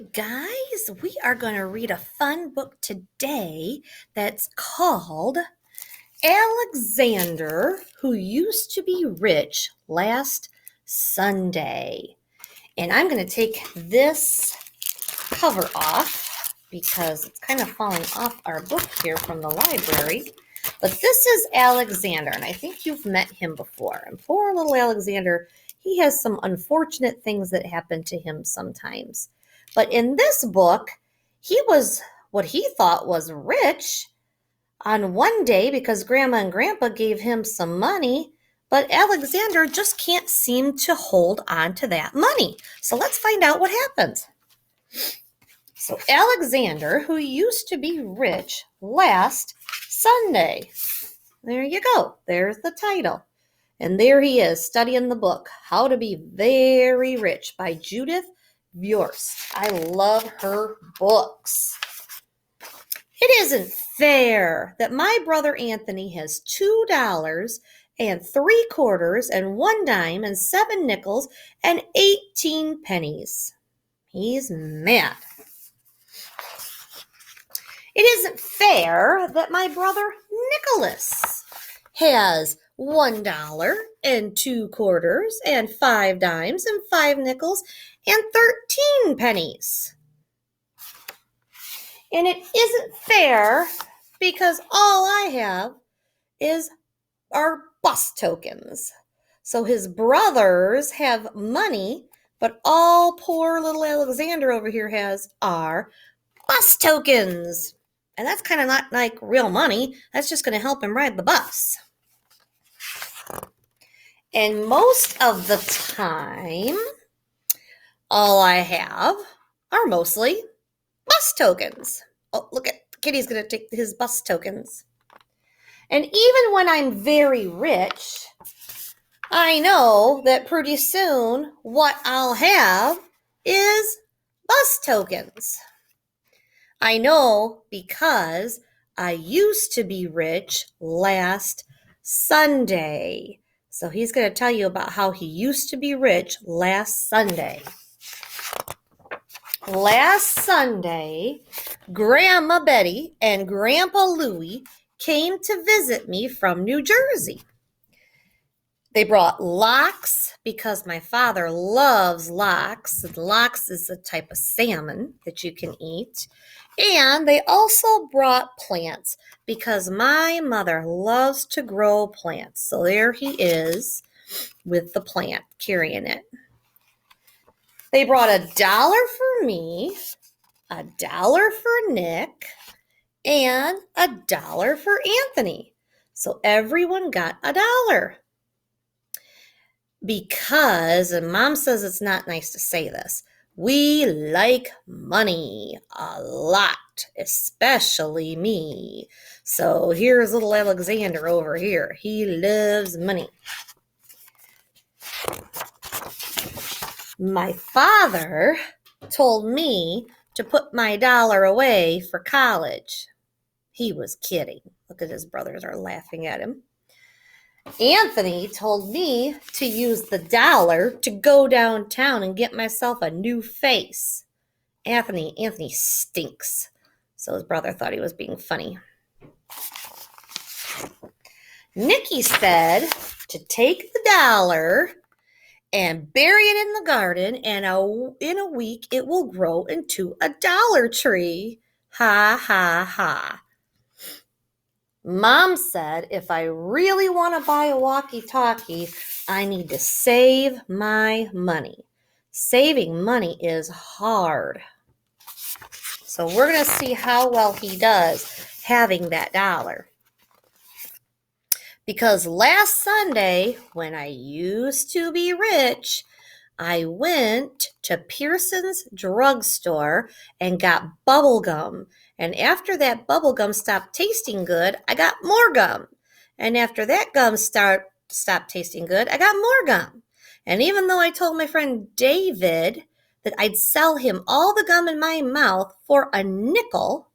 Guys, we are going to read a fun book today that's called Alexander, Who Used to Be Rich Last Sunday. And I'm going to take this cover off because it's kind of falling off our book here from the library. But this is Alexander, and I think you've met him before. And poor little Alexander, he has some unfortunate things that happen to him sometimes. But in this book, he was what he thought was rich on one day because Grandma and Grandpa gave him some money, but Alexander just can't seem to hold on to that money. So let's find out what happens. So Alexander, who used to be rich last Sunday. There you go. There's the title. And there he is studying the book, How to Be Very Rich by Judith Viorst. I love her books. It isn't fair that my brother Anthony has $2 and 3/4 and 1 dime and 7 nickels and 18 pennies. He's mad. It isn't fair that my brother Nicholas has $1 and 2/4 and 5 dimes and 5 nickels and 13 pennies. And it isn't fair because all I have are bus tokens. So his brothers have money, but all poor little Alexander over here has are bus tokens. And that's kind of not like real money. That's just going to help him ride the bus. And most of the time, all I have are mostly bus tokens. Oh, look at Kitty's going to take his bus tokens. And even when I'm very rich, I know that pretty soon what I'll have is bus tokens. I know because I used to be rich last Sunday. So he's going to tell you about how he used to be rich last Sunday. Last Sunday, Grandma Betty and Grandpa Louie came to visit me from New Jersey. They brought lox because my father loves lox. Lox is a type of salmon that you can eat. And they also brought plants because my mother loves to grow plants. So there he is with the plant, carrying it. They brought $1 for me, $1 for Nick, and $1 for Anthony. So everyone got $1. Because, and Mom says it's not nice to say this, we like money a lot, especially me. So here's little Alexander over here. He loves money. My father told me to put my $1 away for college. He was kidding. Look at his brothers are laughing at him. Anthony told me to use the $1 to go downtown and get myself a new face. Anthony stinks. So his brother thought he was being funny. Nikki said to take the $1 and bury it in the garden, and in a week it will grow into a dollar tree. Ha, ha, ha. Mom said if I really want to buy a walkie-talkie, I need to save my money. Saving money is hard. So we're going to see how well he does having that $1. Because last Sunday, when I used to be rich, I went to Pearson's drugstore and got bubble gum. And after that bubble gum stopped tasting good, I got more gum. And after that gum stopped tasting good, I got more gum. And even though I told my friend David that I'd sell him all the gum in my mouth for a nickel,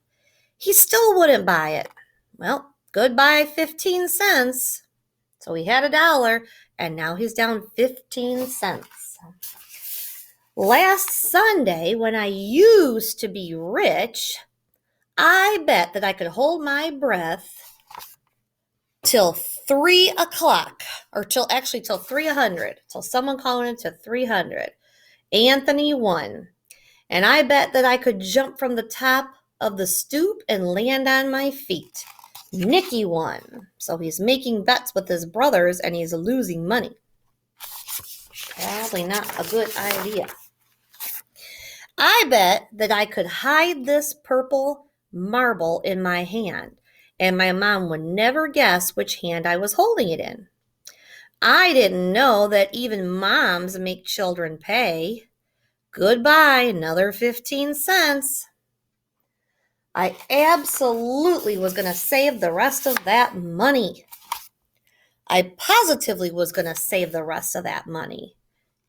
he still wouldn't buy it. Well, goodbye 15 cents. So he had $1, and now he's down 15 cents. Last Sunday, when I used to be rich, I bet that I could hold my breath till 3 o'clock, or till 300, till someone calling it to 300. Anthony won. And I bet that I could jump from the top of the stoop and land on my feet. Nicky won. So he's making bets with his brothers and he's losing money. Probably not a good idea. I bet that I could hide this purple marble in my hand, and my mom would never guess which hand I was holding it in. I didn't know that even moms make children pay. Goodbye, another 15 cents. I absolutely was going to save the rest of that money. I positively was going to save the rest of that money.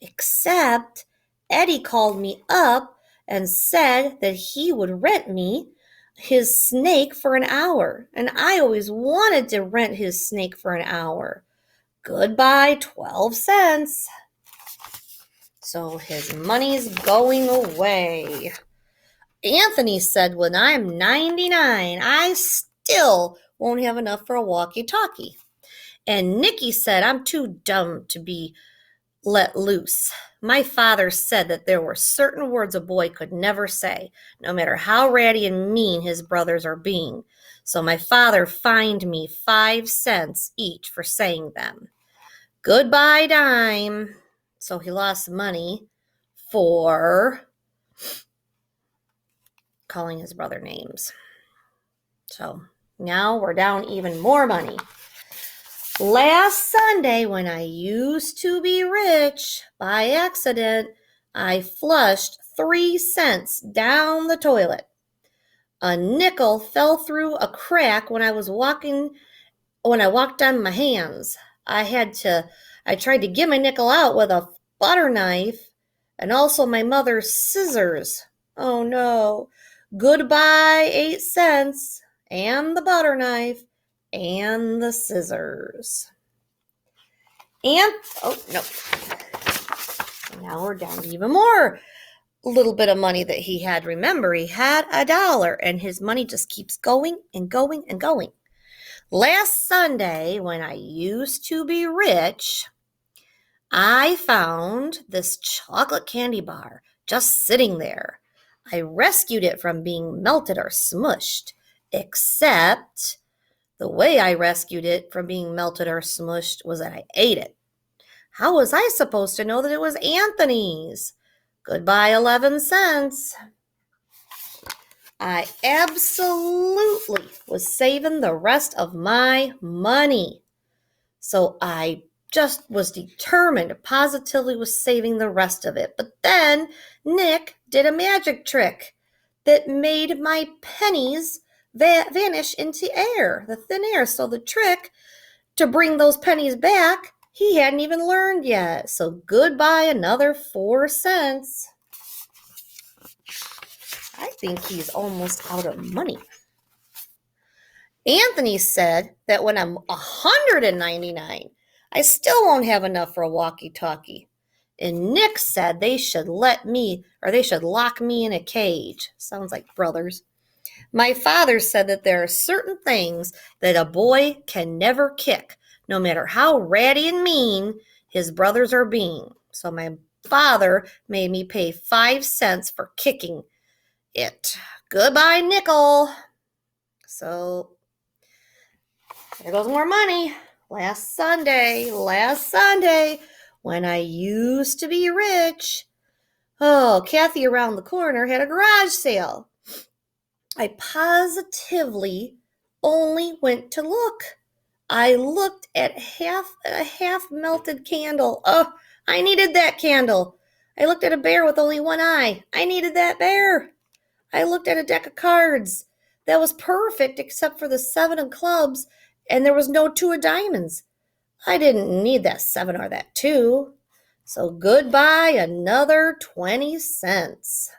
Except Eddie called me up and said that he would rent me his snake for an hour. And I always wanted to rent his snake for an hour. Goodbye, 12 cents. So his money's going away. Anthony said when I'm 99, I still won't have enough for a walkie-talkie. And Nicky said I'm too dumb to be let loose. My father said that there were certain words a boy could never say, no matter how ratty and mean his brothers are being. So my father fined me 5 cents each for saying them. Goodbye, dime. So he lost money for calling his brother names. So now we're down even more money. Last Sunday, when I used to be rich, by accident, I flushed 3 cents down the toilet. A nickel fell through a crack when I walked on my hands. I tried to get my nickel out with a butter knife and also my mother's scissors. Oh no. Goodbye, 8 cents and the butter knife and the scissors. And, oh no. Now we're down to even more little bit of money that he had. Remember, he had $1 and his money just keeps going and going and going. Last Sunday, when I used to be rich, I found this chocolate candy bar just sitting there. I rescued it from being melted or smushed, except the way I rescued it from being melted or smushed was that I ate it. How was I supposed to know that it was Anthony's? Goodbye, 11 cents. I absolutely was saving the rest of my money. So I just was determined, positively was saving the rest of it. But then Nick did a magic trick that made my pennies vanish into air, the thin air. So the trick to bring those pennies back, he hadn't even learned yet. So goodbye, another 4 cents. I think he's almost out of money. Anthony said that when I'm 199, I still won't have enough for a walkie-talkie. And Nick said they should lock me in a cage. Sounds like brothers. My father said that there are certain things that a boy can never kick, no matter how ratty and mean his brothers are being. So my father made me pay 5 cents for kicking it. Goodbye, nickel. So there goes more money. Last Sunday, when I used to be rich. Oh, Kathy around the corner had a garage sale. I positively only went to look. I looked at a half melted candle. Oh, I needed that candle. I looked at a bear with only one eye. I needed that bear. I looked at a deck of cards that was perfect except for the 7 of clubs, and there was no 2 of diamonds. I didn't need that 7 or that 2. So goodbye, another 20 cents.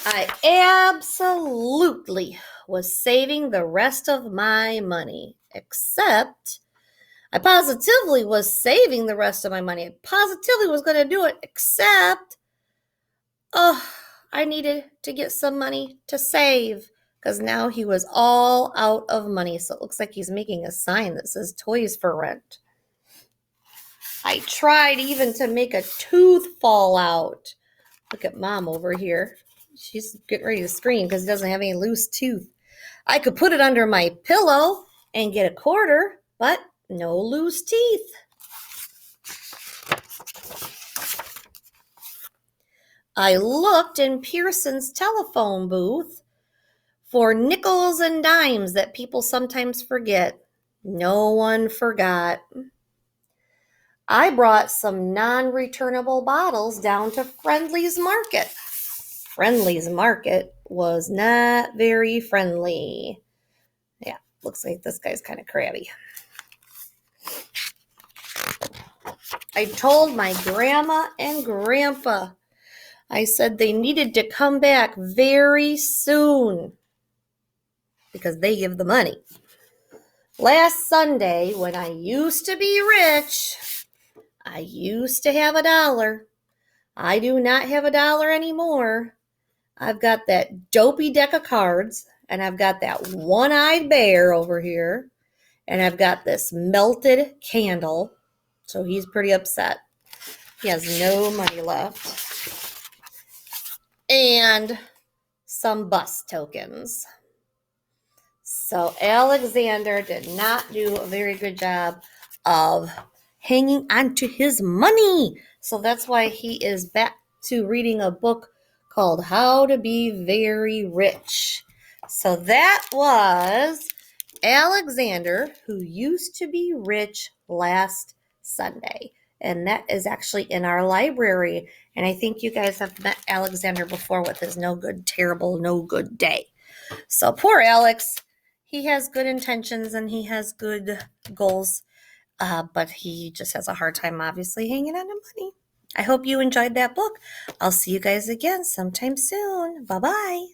I absolutely was saving the rest of my money, except I positively was saving the rest of my money. I positively was going to do it, except, I needed to get some money to save because now he was all out of money. So it looks like he's making a sign that says toys for rent. I tried even to make a tooth fall out. Look at Mom over here. She's getting ready to scream because he doesn't have any loose tooth. I could put it under my pillow and get a quarter, but no loose teeth. I looked in Pearson's telephone booth for nickels and dimes that people sometimes forget. No one forgot. I brought some non-returnable bottles down to Friendly's Market. Friendly's Market was not very friendly. Yeah, looks like this guy's kind of crabby. I told my grandma and grandpa, I said they needed to come back very soon because they give the money. Last Sunday, when I used to be rich, I used to have $1. I do not have $1 anymore. I've got that dopey deck of cards, and I've got that one-eyed bear over here, and I've got this melted candle. So he's pretty upset. He has no money left. And some bus tokens. So Alexander did not do a very good job of hanging on to his money. So that's why he is back to reading a book called How to Be Very Rich. So that was Alexander, who used to be rich last Sunday. And that is actually in our library. And I think you guys have met Alexander before with his no good, terrible, no good day. So poor Alex, he has good intentions and he has good goals, but he just has a hard time, obviously, hanging on to money. I hope you enjoyed that book. I'll see you guys again sometime soon. Bye-bye.